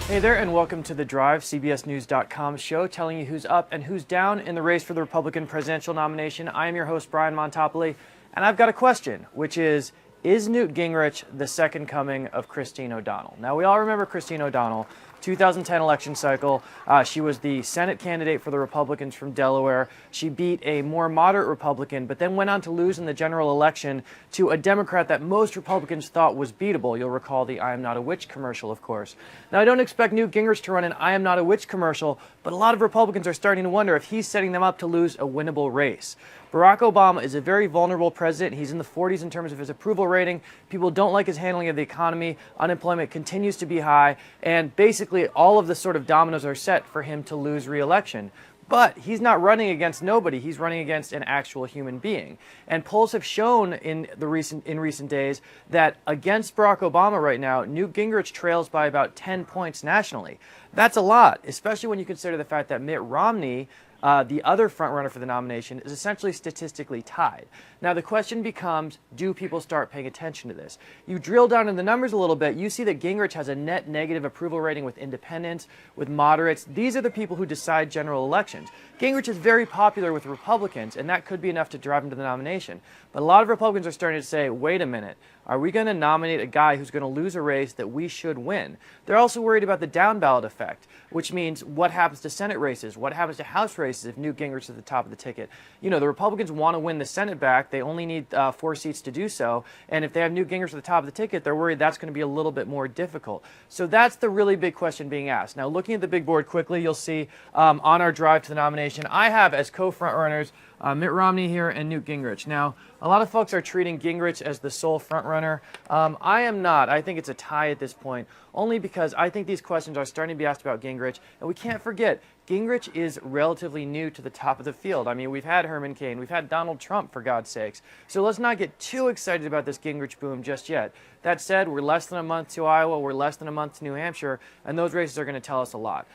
Hey there, and welcome to The Drive, CBSNews.com show telling you who's up and who's down in the race for the Republican presidential nomination. I am your host, Brian Montopoli, and I've got a question, which is Newt Gingrich the second coming of Christine O'Donnell? Now, we all remember Christine O'Donnell, 2010 election cycle. She was the Senate candidate for the Republicans from Delaware. She beat a more moderate Republican, but then went on to lose in the general election to a Democrat that most Republicans thought was beatable. You'll recall the I am not a witch commercial, of course. Now, I don't expect Newt Gingrich to run an I am not a witch commercial, but a lot of Republicans are starting to wonder if he's setting them up to lose a winnable race. Barack Obama is a very vulnerable president. He's in the 40s in terms of his approval rating. People don't like his handling of the economy. Unemployment continues to be high. And basically, all of the sort of dominoes are set for him to lose re-election. But he's not running against nobody. He's running against an actual human being. And polls have shown in recent days that against Barack Obama right now, Newt Gingrich trails by about 10 points nationally. That's a lot, especially when you consider the fact that Mitt Romney, the other frontrunner for the nomination, is essentially statistically tied. Now, the question becomes, do people start paying attention to this? You drill down in the numbers a little bit, you see that Gingrich has a net negative approval rating with independents, with moderates. These are the people who decide general elections. Gingrich is very popular with Republicans, and that could be enough to drive him to the nomination. But a lot of Republicans are starting to say, wait a minute, are we going to nominate a guy who's going to lose a race that we should win? They're also worried about the down ballot effect, which means what happens to Senate races, what happens to House races if Newt Gingrich is at the top of the ticket. You know, the Republicans want to win the Senate back. They only need 4 seats to do so. And if they have Newt Gingrich at the top of the ticket, they're worried that's going to be a little bit more difficult. So that's the really big question being asked. Now, looking at the big board quickly, you'll see on our drive to the nomination, I have as co-frontrunners Mitt Romney here and Newt Gingrich. Now, a lot of folks are treating Gingrich as the sole frontrunner. I am not. I think it's a tie at this point, only because I think these questions are starting to be asked about Gingrich. And we can't forget, Gingrich is relatively new to the top of the field. I mean, we've had Herman Cain, we've had Donald Trump, for God's sakes. So let's not get too excited about this Gingrich boom just yet. That said, we're less than a month to Iowa, we're less than a month to New Hampshire, and those races are going to tell us a lot.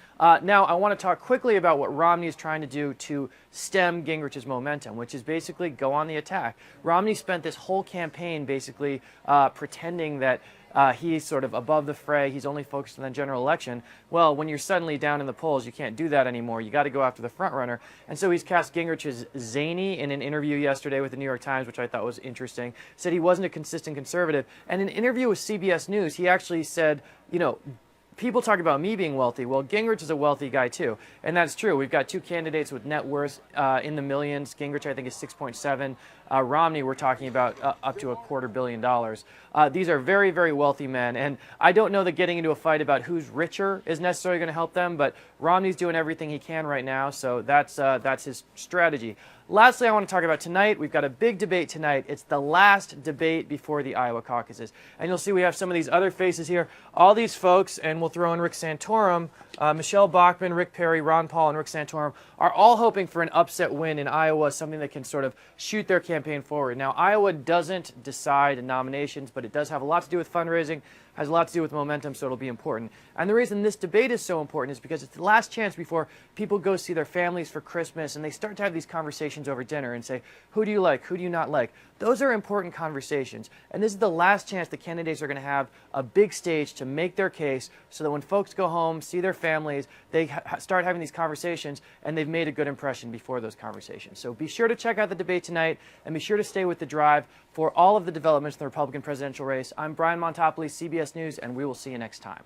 Now, I want to talk quickly about what Romney is trying to do to stem Gingrich's momentum, which is basically go on the attack. Romney spent this whole campaign basically pretending that he's sort of above the fray, he's only focused on the general election. Well, when you're suddenly down in the polls, you can't do that anymore. You got to go after the front runner. And so he's cast Gingrich as zany in an interview yesterday with the New York Times, which I thought was interesting. Said he wasn't a consistent conservative. And in an interview with CBS News, he actually said, you know, people talk about me being wealthy. Well, Gingrich is a wealthy guy, too. And that's true. We've got 2 candidates with net worths in the millions. Gingrich, I think, is 6.7. Romney, we're talking about up to $250 million. These are very, very wealthy men. And I don't know that getting into a fight about who's richer is necessarily going to help them, but Romney's doing everything he can right now, so that's his strategy. Lastly, I want to talk about tonight. We've got a big debate tonight. It's the last debate before the Iowa caucuses. And you'll see we have some of these other faces here. All these folks, and we'll throw in Rick Santorum, Michelle Bachmann, Rick Perry, Ron Paul, and Rick Santorum, are all hoping for an upset win in Iowa, something that can sort of shoot their campaign forward. Now, Iowa doesn't decide nominations, but it does have a lot to do with fundraising, has a lot to do with momentum, so it'll be important. And the reason this debate is so important is because it's the last chance before people go see their families for Christmas and they start to have these conversations over dinner and say, who do you like, who do you not like? Those are important conversations. And this is the last chance the candidates are going to have a big stage to make their case so that when folks go home, see their families, they start having these conversations and they've made a good impression before those conversations. So be sure to check out the debate tonight and be sure to stay with The Drive for all of the developments in the Republican presidential race. I'm Brian Montopoli, CBS News, and we will see you next time.